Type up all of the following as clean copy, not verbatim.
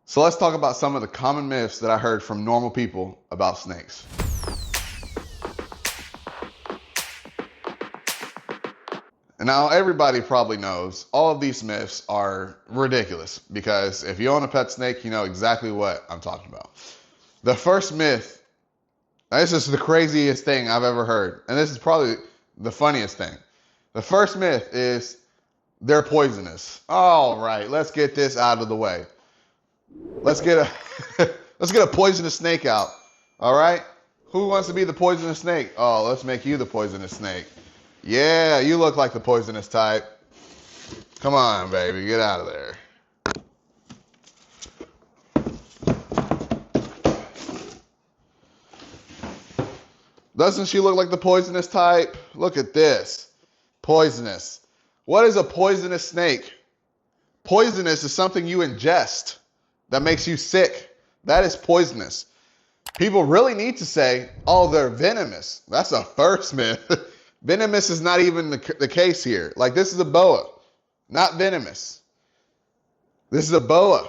So let's talk about some of the common myths that I heard from normal people about snakes. And now everybody probably knows all of these myths are ridiculous because if you own a pet snake, you know exactly what I'm talking about. The first myth, this is the craziest thing I've ever heard, and this is probably the funniest thing. The first myth is they're poisonous. All right, let's get this out of the way. Let's get a let's get a poisonous snake out. All right? Who wants to be the poisonous snake? Oh, let's make you the poisonous snake. Yeah, you look like the poisonous type. Come on, baby, get out of there. Doesn't she look like the poisonous type? Look at this. Poisonous. What is a poisonous snake? Poisonous is something you ingest that makes you sick. That is poisonous. People really need to say, oh, they're venomous. That's a first myth. Venomous is not even the case here. Like, this is a boa, not venomous. This is a boa,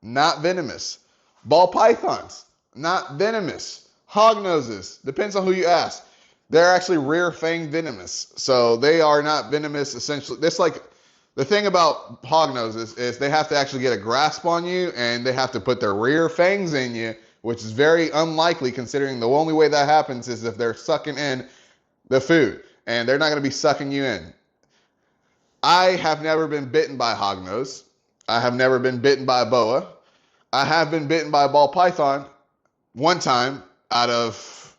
not venomous. Ball pythons, not venomous. Hognoses, depends on who you ask. They're actually rear-fanged venomous. So they are not venomous, essentially. This, like, the thing about hognoses is they have to actually get a grasp on you, and they have to put their rear fangs in you, which is very unlikely considering the only way that happens is if they're sucking in the food, and they're not going to be sucking you in. I have never been bitten by a hognose. I have never been bitten by a boa. I have been bitten by a ball python one time out of,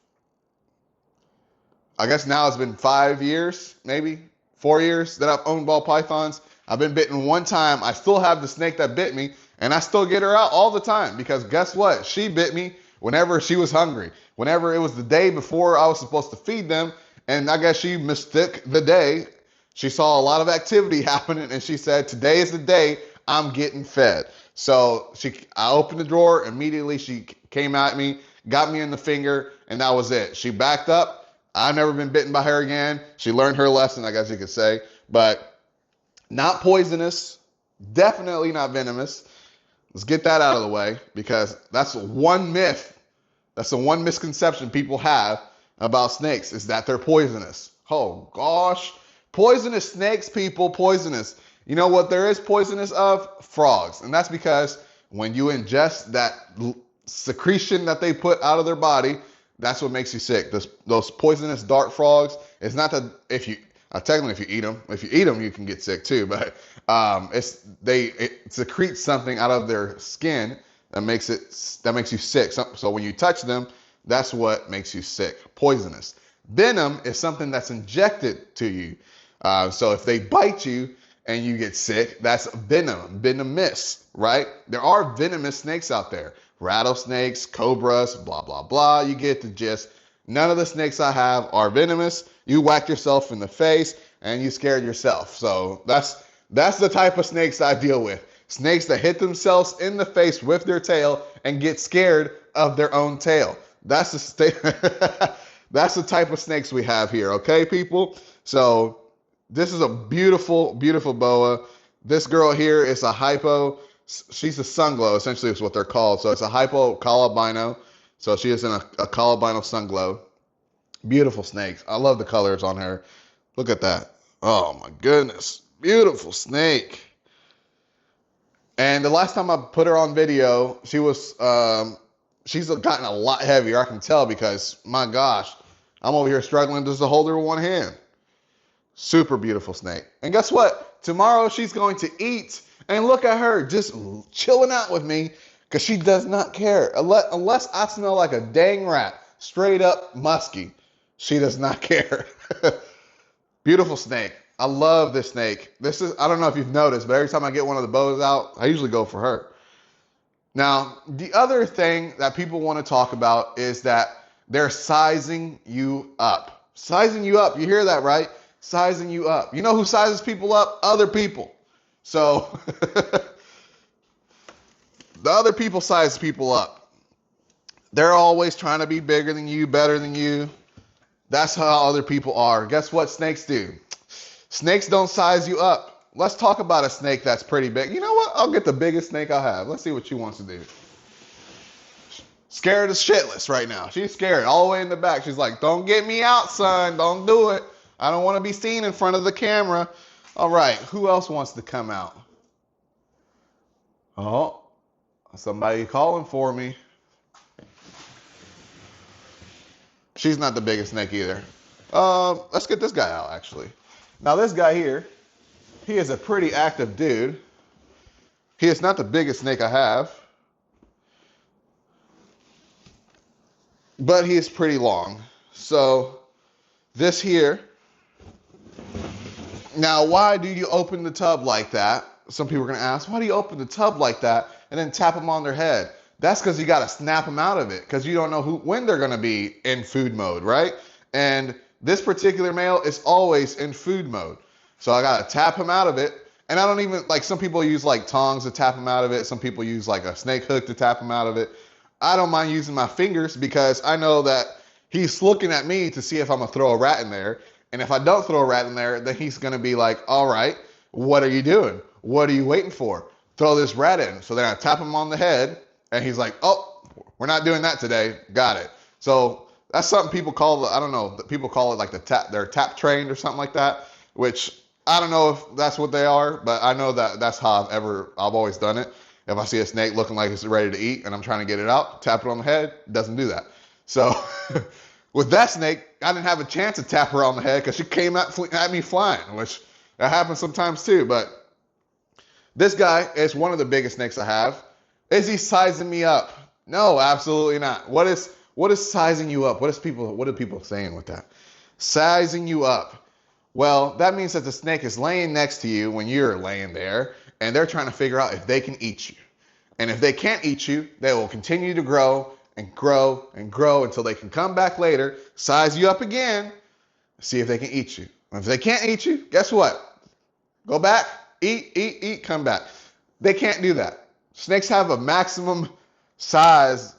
I guess now it's been 5 years, maybe 4 years that I've owned ball pythons. I've been bitten one time. I still have the snake that bit me, and I still get her out all the time because guess what? She bit me whenever she was hungry. Whenever it was the day before I was supposed to feed them, and I guess she mistook the day. She saw a lot of activity happening, and she said, today is the day I'm getting fed. So I opened the drawer. Immediately she came at me, got me in the finger, and that was it. She backed up. I've never been bitten by her again. She learned her lesson, I guess you could say. But not poisonous, definitely not venomous. Let's get that out of the way because that's one myth. That's the one misconception people have about snakes is that they're poisonous. Oh, gosh. Poisonous snakes, people, poisonous. You know what there is poisonous of? Frogs. And that's because when you ingest that secretion that they put out of their body, that's what makes you sick. Those poisonous dart frogs, it's not that technically if you eat them, you can get sick too, but it secretes something out of their skin that makes you sick. So when you touch them, that's what makes you sick. Poisonous. Venom is something that's injected to you. So if they bite you and you get sick, that's venom, venomous, right? There are venomous snakes out there. Rattlesnakes, cobras, blah, blah, blah. You get the gist. None of the snakes I have are venomous. You whacked yourself in the face and you scared yourself. So that's the type of snakes I deal with. Snakes that hit themselves in the face with their tail and get scared of their own tail. That's that's the type of snakes we have here, okay, people? So this is a beautiful, beautiful boa. This girl here is a hypo. She's a sunglow, essentially is what they're called. So it's a hypo colobino. So she is in a colobino sunglow. Beautiful snakes. I love the colors on her. Look at that. Oh my goodness. Beautiful snake. And the last time I put her on video, she was, she's gotten a lot heavier. I can tell because, my gosh, I'm over here struggling just to hold her with one hand. Super beautiful snake. And guess what? Tomorrow she's going to eat. And look at her just chilling out with me because she does not care. Unless I smell like a dang rat, straight up musky, she does not care. Beautiful snake. I love this snake. I don't know if you've noticed, but every time I get one of the boas out, I usually go for her. Now, the other thing that people want to talk about is that they're sizing you up. Sizing you up. You hear that, right? Sizing you up. You know who sizes people up? Other people. So the other people size people up. They're always trying to be bigger than you, better than you. That's how other people are. Guess what snakes do? Snakes don't size you up. let's talk about a snake that's pretty big. You know what? I'll get the biggest snake I have. Let's see what she wants to do. Scared as shitless right now. She's scared all the way in the back. She's like, don't get me out, son. Don't do it. I don't want to be seen in front of the camera. All right, who else wants to come out? Oh, somebody calling for me. She's not the biggest snake either. Let's get this guy out, actually. Now, this guy here, he is a pretty active dude. He is not the biggest snake I have, but he is pretty long. So, this here. Now, why do you open the tub like that? Some people are going to ask, why do you open the tub like that and then tap them on their head? That's because you got to snap them out of it because you don't know when they're going to be in food mode, right? And this particular male is always in food mode. So I got to tap him out of it. And I don't even, like, some people use like tongs to tap him out of it. Some people use like a snake hook to tap him out of it. I don't mind using my fingers because I know that he's looking at me to see if I'm going to throw a rat in there. And if I don't throw a rat in there, then he's going to be like, all right, what are you doing? What are you waiting for? Throw this rat in. So then I tap him on the head and he's like, oh, we're not doing that today. Got it. So that's something people call, I don't know, people call it like they're tap trained or something like that, which I don't know if that's what they are, but I know that that's how I've always done it. If I see a snake looking like it's ready to eat and I'm trying to get it out, tap it on the head, it doesn't do that. So with that snake, I didn't have a chance to tap her on the head because she came at me flying, which that happens sometimes too. But this guy is one of the biggest snakes I have. Is he sizing me up? No, absolutely not. What is sizing you up? What are people saying with that? Sizing you up. Well, that means that the snake is laying next to you when you're laying there, and they're trying to figure out if they can eat you. And if they can't eat you, they will continue to grow and grow and grow until they can come back later, size you up again, see if they can eat you. And if they can't eat you, guess what? Go back, eat, come back. They can't do that. Snakes have a maximum size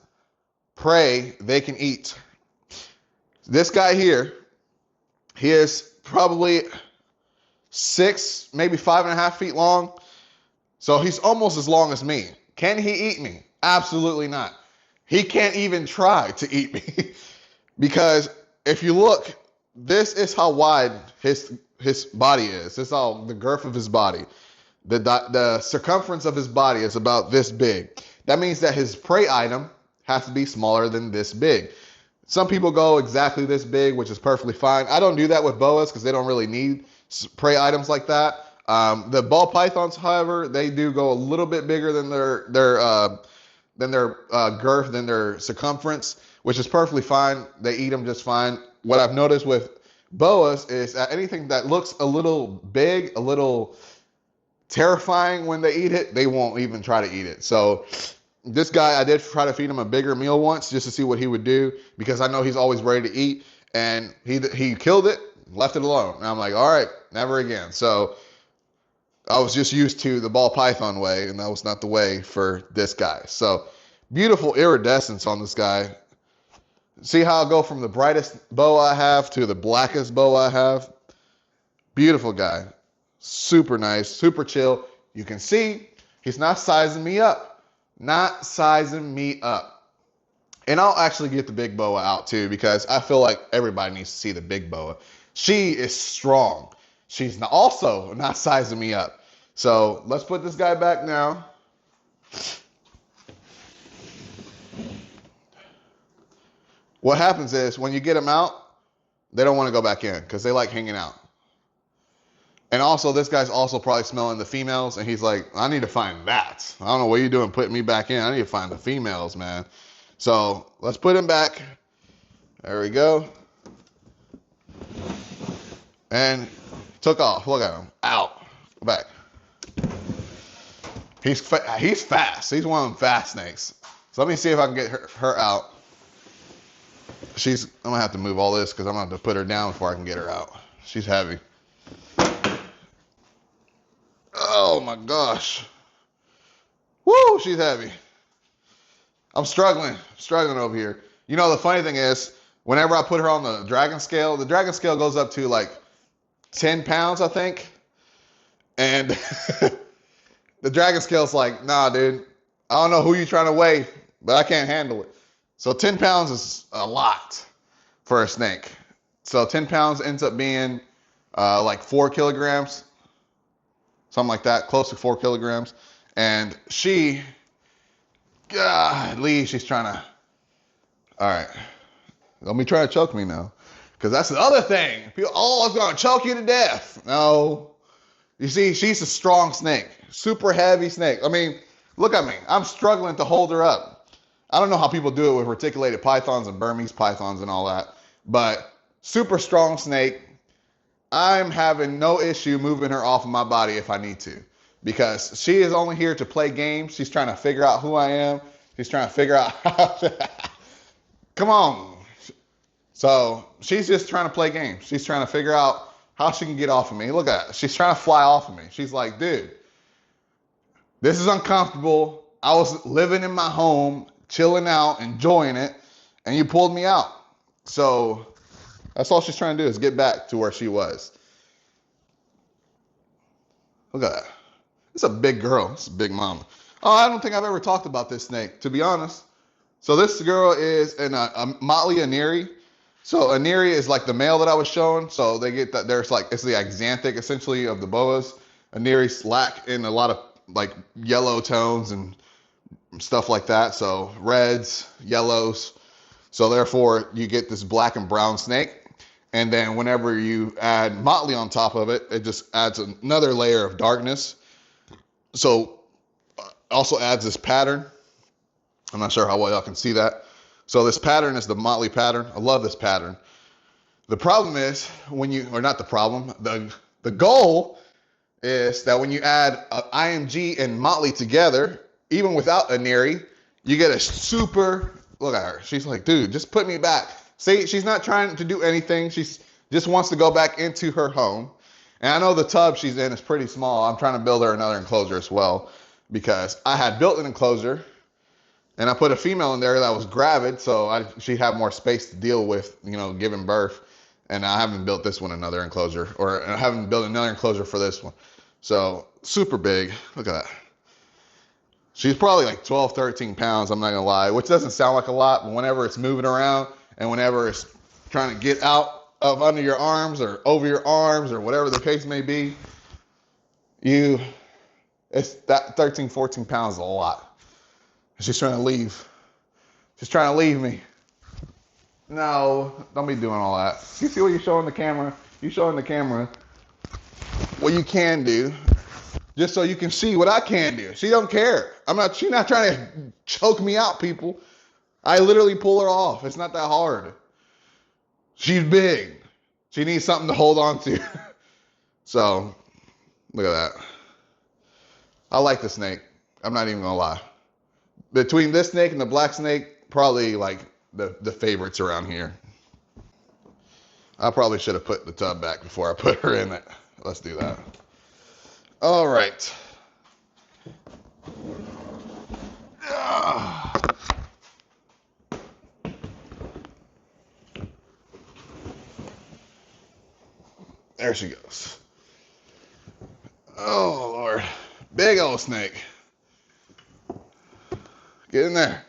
prey they can eat. This guy here, he is probably 6, maybe 5.5 feet long. So he's almost as long as me. Can he eat me? Absolutely not. He can't even try to eat me because if you look, this is how wide his body is. This is how the girth of his body. The circumference of his body is about this big. That means that his prey item has to be smaller than this big. Some people go exactly this big, which is perfectly fine. I don't do that with boas because they don't really need prey items like that. The ball pythons, however, they do go a little bit bigger than their girth, than their circumference, which is perfectly fine. They eat them just fine. What I've noticed with boas is that anything that looks a little big, a little terrifying when they eat it, they won't even try to eat it. So this guy, I did try to feed him a bigger meal once just to see what he would do because I know he's always ready to eat, and he killed it, left it alone. And I'm like, all right, never again. So I was just used to the ball python way, and that was not the way for this guy. So beautiful iridescence on this guy. See how I go from the brightest boa I have to the blackest boa I have? Beautiful guy. Super nice, super chill. You can see he's not sizing me up. Not sizing me up. And I'll actually get the big boa out too because I feel like everybody needs to see the big boa. She is strong. She's also not sizing me up. So let's put this guy back now. What happens is when you get them out, they don't want to go back in because they like hanging out. And also, this guy's also probably smelling the females, and he's like, I need to find that. I don't know what you're doing putting me back in. I need to find the females, man. So let's put him back. There we go. And took off. Look at him. Out. Go back. He's fast. He's one of them fast snakes. So let me see if I can get her out. I'm going to have to move all this because I'm going to have to put her down before I can get her out. She's heavy. Oh my gosh. Woo, she's heavy. I'm struggling over here. You know, the funny thing is, whenever I put her on the dragon scale goes up to like 10 pounds, I think. And the dragon scale's like, nah, dude, I don't know who you're trying to weigh, but I can't handle it. So 10 pounds is a lot for a snake. So 10 pounds ends up being like 4 kilograms, something like that, close to 4 kilograms. And she, golly, she's trying to, all right, don't be trying to choke me now. Because that's the other thing. People, oh, it's going to choke you to death. No. You see, she's a strong snake, super heavy snake. I mean, look at me. I'm struggling to hold her up. I don't know how people do it with reticulated pythons and Burmese pythons and all that, but super strong snake. I'm having no issue moving her off of my body if I need to, because she is only here to play games. She's trying to figure out who I am. She's trying to figure out how to... Come on. So she's just trying to play games. She's trying to figure out how she can get off of me. Look at her. She's trying to fly off of me. She's like, dude, this is uncomfortable. I was living in my home, chilling out, enjoying it, and you pulled me out. So that's all she's trying to do, is get back to where she was. Look at that. It's a big girl. It's a big mama. Oh, I don't think I've ever talked about this snake, to be honest. So this girl is a Motley Aniri. So Aniri is like the male that I was showing. So they get that there's like, it's the axanthic essentially of the boas. Aniri's lack in a lot of like yellow tones and stuff like that. So reds, yellows. So therefore you get this black and brown snake. And then whenever you add Motley on top of it, it just adds another layer of darkness. So also adds this pattern. I'm not sure how well y'all can see that. So this pattern is the Motley pattern. I love this pattern. The problem is when you, or not the problem, the goal is that when you add IMG and Motley together, even without Aniri, you get a super, look at her. She's like, dude, just put me back. See, she's not trying to do anything. She's just wants to go back into her home. And I know the tub she's in is pretty small. I'm trying to build her another enclosure as well, because I had built an enclosure and I put a female in there that was gravid, so she'd have more space to deal with, you know, giving birth. And I haven't built this one another enclosure, or I haven't built another enclosure for this one. So super big. Look at that. She's probably like 12, 13 pounds, I'm not gonna lie, which doesn't sound like a lot, but whenever it's moving around and whenever it's trying to get out of under your arms or over your arms or whatever the case may be, it's that 13, 14 pounds is a lot. She's trying to leave. She's trying to leave me. No, don't be doing all that. You see what you're showing the camera? You're showing the camera what you can do, just so you can see what I can do. She don't care. She's not trying to choke me out, people. I literally pull her off. It's not that hard. She's big. She needs something to hold on to. So, look at that. I like the snake. I'm not even gonna lie. Between this snake and the black snake, probably like the favorites around here. I probably should have put the tub back before I put her in it. Let's do that. All right. There she goes. Oh, Lord. Big old snake. Get in there.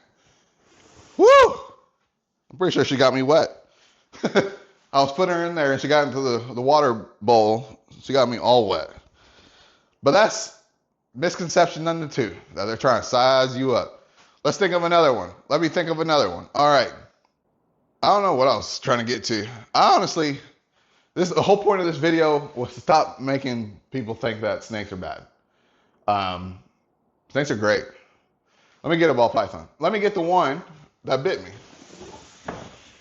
Woo! I'm pretty sure she got me wet. I was putting her in there and she got into the water bowl. She got me all wet. But that's misconception number 2, that they're trying to size you up. Let's think of another one. Let me think of another one. All right. I don't know what I was trying to get to. I honestly, the whole point of this video was to stop making people think that snakes are bad. Snakes are great. Let me get a ball python. Let me get the one that bit me.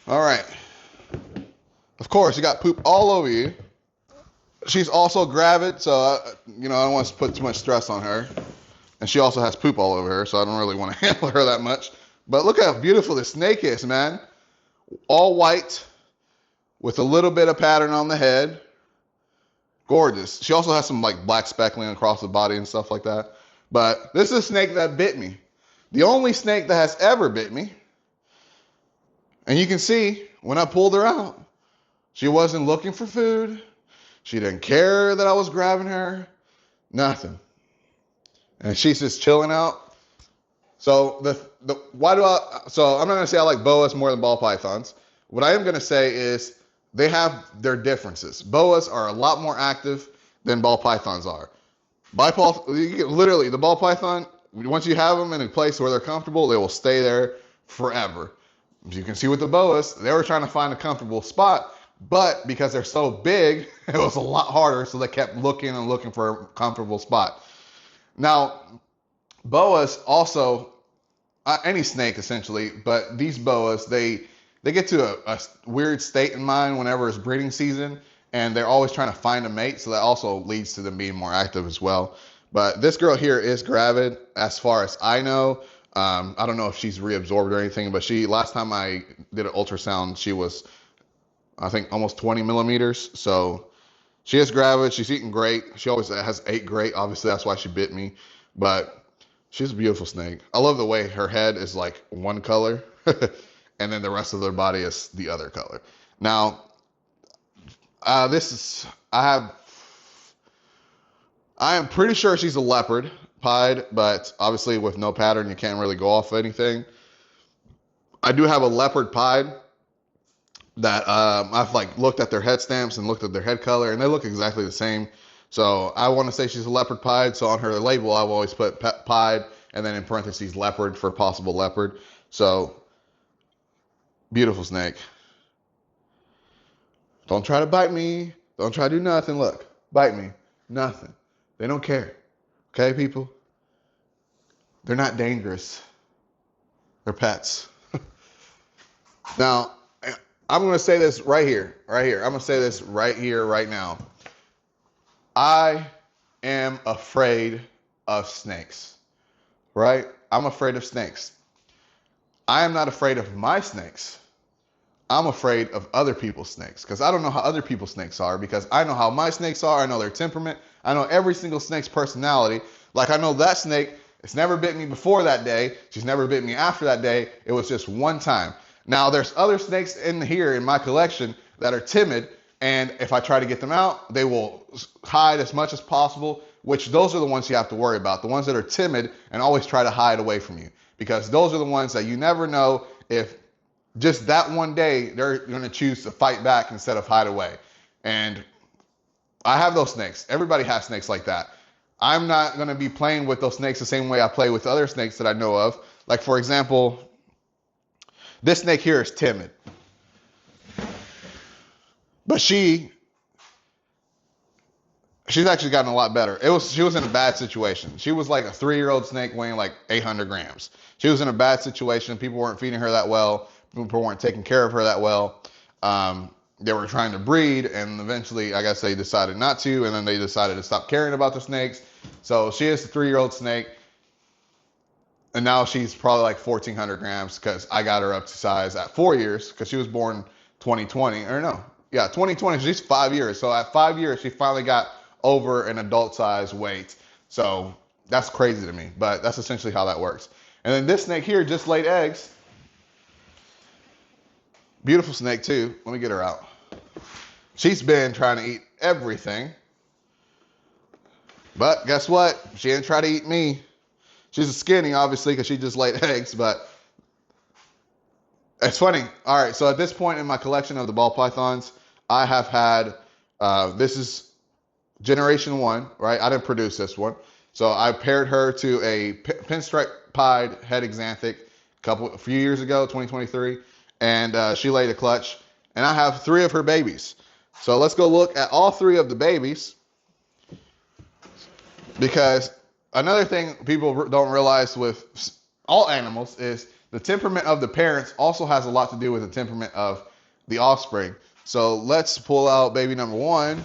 All right. Of course, you got poop all over you. She's also gravid, so I don't want to put too much stress on her. And she also has poop all over her, so I don't really want to handle her that much. But look how beautiful this snake is, man. All white with a little bit of pattern on the head. Gorgeous. She also has some like black speckling across the body and stuff like that. But this is a snake that bit me. The only snake that has ever bit me. And you can see when I pulled her out, she wasn't looking for food. She didn't care that I was grabbing her. Nothing. And she's just chilling out. So I'm not gonna say I like boas more than ball pythons. What I am gonna say is they have their differences. Boas are a lot more active than ball pythons are. Literally, the ball python, once you have them in a place where they're comfortable, they will stay there forever. As you can see with the boas, they were trying to find a comfortable spot, but because they're so big, it was a lot harder, so they kept looking and looking for a comfortable spot. Now, boas also, any snake essentially, but these boas, they get to a weird state in mind whenever it's breeding season, and they're always trying to find a mate, so that also leads to them being more active as well. But this girl here is gravid, as far as I know. I don't know if she's reabsorbed or anything, but last time I did an ultrasound, she was, I think, almost 20 millimeters. So she is gravid. She's eating great. She always has ate great. Obviously, that's why she bit me. But she's a beautiful snake. I love the way her head is like one color, and then the rest of their body is the other color. Now, this is I am pretty sure she's a leopard pied, but obviously with no pattern, you can't really go off anything. I do have a leopard pied that I've like looked at their head stamps and looked at their head color, and they look exactly the same. So I want to say she's a leopard pied. So on her label, I've always put pied and then in parentheses leopard for possible leopard. So beautiful snake. Don't try to bite me. Don't try to do nothing. Look, bite me. Nothing. They don't care. Okay, people? They're not dangerous. They're pets. Now, I'm going to say this right here. I'm going to say this right here, right now. I am afraid of snakes, right? I'm afraid of snakes. I am not afraid of my snakes. I'm afraid of other people's snakes because I don't know how other people's snakes are, because I know how my snakes are. I know their temperament. I know every single snake's personality. Like I know that snake, it's never bit me before that day. She's never bit me after that day. It was just one time. Now there's other snakes in here in my collection that are timid, and if I try to get them out, they will hide as much as possible, which those are the ones you have to worry about. The ones that are timid and always try to hide away from you, because those are the ones that you never know if just that one day they're going to choose to fight back instead of hide away. And I have those snakes. Everybody has snakes like that. I'm not going to be playing with those snakes the same way I play with other snakes that I know of. Like, for example, this snake here is timid. But she's actually gotten a lot better. She was in a bad situation. She was like a 3-year-old snake weighing like 800 grams. She was in a bad situation. People weren't feeding her that well. People weren't taking care of her that well. They were trying to breed, and eventually, I guess they decided not to, and then they decided to stop caring about the snakes. So she is a 3-year-old snake, and now she's probably like 1,400 grams because I got her up to size at 4 years, because she was born 2020, or no, yeah, 2020. She's 5 years. So at 5 years, she finally got over an adult size weight. So that's crazy to me, but that's essentially how that works. And then this snake here just laid eggs. Beautiful snake too. Let me get her out. She's been trying to eat everything, but guess what? She didn't try to eat me. She's a skinny, obviously, because she just laid eggs, but it's funny. All right, so at this point in my collection of the ball pythons, I have had, this is generation 1, right? I didn't produce this one. So I paired her to a pinstripe pied head exanthic a few years ago, 2023, and she laid a clutch, and I have 3 of her babies. So let's go look at all 3 of the babies, because another thing people don't realize with all animals is the temperament of the parents also has a lot to do with the temperament of the offspring. So let's pull out baby number 1.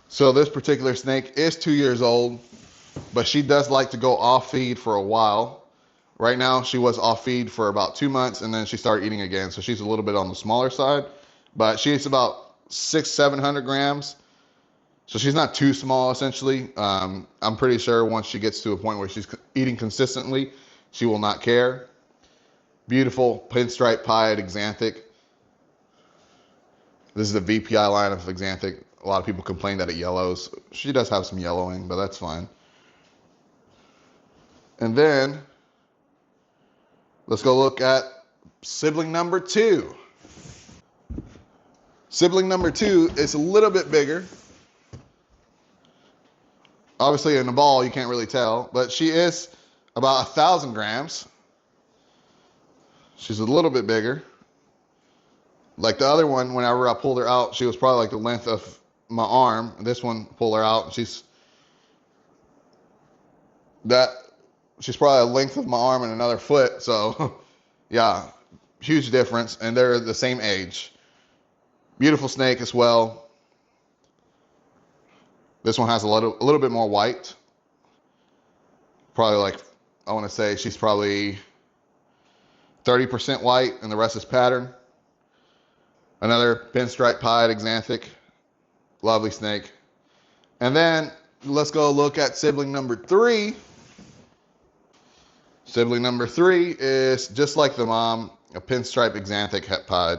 So this particular snake is 2 years old, but she does like to go off feed for a while. Right now, she was off feed for about 2 months, and then she started eating again. So she's a little bit on the smaller side, but she eats about 600-700 grams. So she's not too small, essentially. I'm pretty sure once she gets to a point where she's eating consistently, she will not care. Beautiful pinstripe pied Xanthic. This is the VPI line of Xanthic. A lot of people complain that it yellows. She does have some yellowing, but that's fine. And then let's go look at sibling number 2. Sibling number 2 is a little bit bigger. Obviously in the ball you can't really tell, but she is about 1,000 grams. She's a little bit bigger. Like the other one, whenever I pulled her out, she was probably like the length of my arm. This one, pull her out, she's probably the length of my arm and another foot. So yeah, huge difference, and they're the same age. Beautiful snake as well. This one has a little bit more white. Probably like, I want to say she's probably 30% white and the rest is pattern. Another pinstripe pied Xanthic. Lovely snake. And then let's go look at sibling number 3. Sibling number 3 is just like the mom, a pinstripe Xanthic het pied.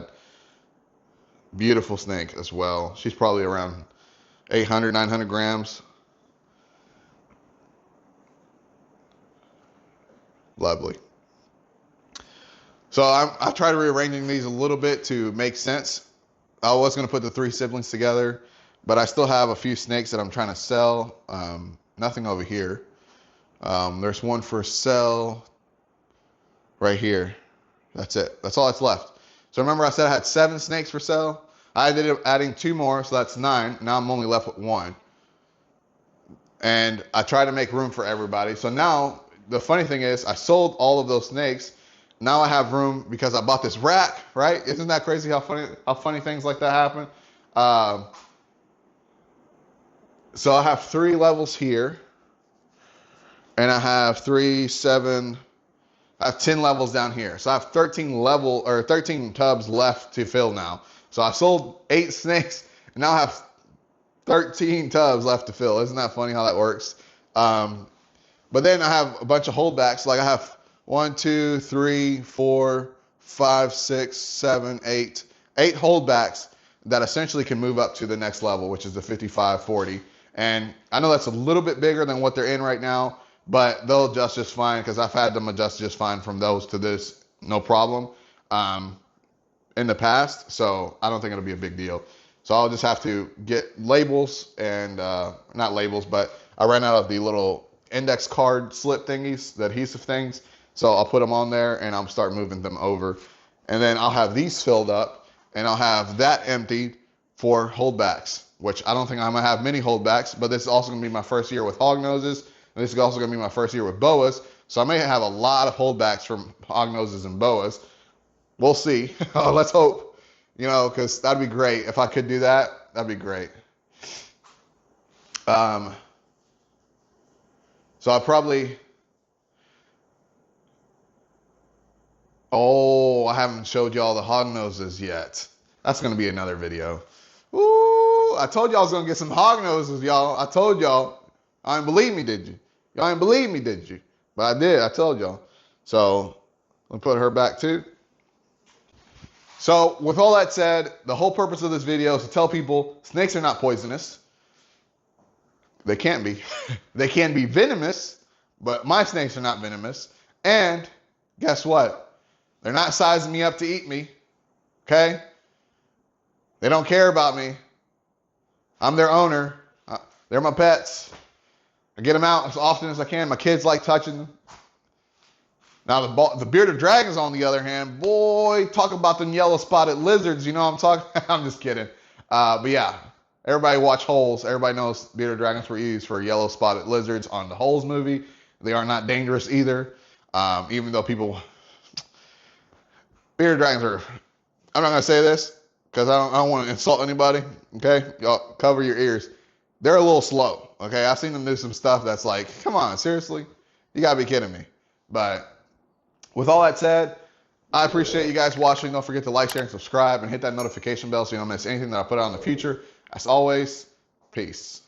Beautiful snake as well. She's probably around 800, 900 grams. Lovely. So I tried rearranging these a little bit to make sense. I was going to put the 3 siblings together, but I still have a few snakes that I'm trying to sell. Nothing over here. There's one for sale right here. That's it. That's all that's left. So remember I said I had 7 snakes for sale? I ended up adding 2 more, so that's 9. Now I'm only left with 1. And I try to make room for everybody. So now the funny thing is I sold all of those snakes. Now I have room because I bought this rack, right? Isn't that crazy how funny things like that happen? So I have 3 levels here. And I have 3, 7, I have 10 levels down here. So I have 13 tubs left to fill now. So I sold 8 snakes and now I have 13 tubs left to fill. Isn't that funny how that works? But then I have a bunch of holdbacks. Like I have 1, 2, 3, 4, 5, 6, 7, 8 holdbacks that essentially can move up to the next level, which is the 55, 40. And I know that's a little bit bigger than what they're in right now, but they'll adjust just fine because I've had them adjust just fine from those to this, no problem, in the past. So I don't think it'll be a big deal. So I'll just have to get labels and, not labels, but I ran out of the little index card slip thingies, the adhesive things. So I'll put them on there and I'll start moving them over. And then I'll have these filled up and I'll have that emptied for holdbacks, which I don't think I'm gonna have many holdbacks, but this is also gonna be my first year with hognoses. And this is also gonna be my first year with boas. So I may have a lot of holdbacks from hognoses and boas. We'll see. Let's hope, because that'd be great. If I could do that, that'd be great. So I probably, I haven't showed y'all the hognoses yet. That's gonna be another video. Ooh, I told y'all I was gonna get some hognoses, y'all. I told y'all. I didn't believe me, did you? Y'all didn't believe me, did you? But I did, I told y'all. So, let me put her back too. So, with all that said, the whole purpose of this video is to tell people snakes are not poisonous. They can't be. They can be venomous, but my snakes are not venomous. And guess what? They're not sizing me up to eat me. Okay? They don't care about me. I'm their owner. They're my pets. I get them out as often as I can. My kids like touching them. Now, the bearded dragons, on the other hand, boy, talk about them yellow spotted lizards. You know what I'm talking? I'm just kidding. But yeah, everybody watch Holes. Everybody knows bearded dragons were used for yellow spotted lizards on the Holes movie. They are not dangerous either. Even though bearded dragons are, I'm not going to say this because I don't want to insult anybody. Okay? Y'all cover your ears. They're a little slow. Okay? I've seen them do some stuff that's like, come on, seriously? You got to be kidding me. But with all that said, I appreciate you guys watching. Don't forget to like, share, and subscribe, and hit that notification bell so you don't miss anything that I put out in the future. As always, peace.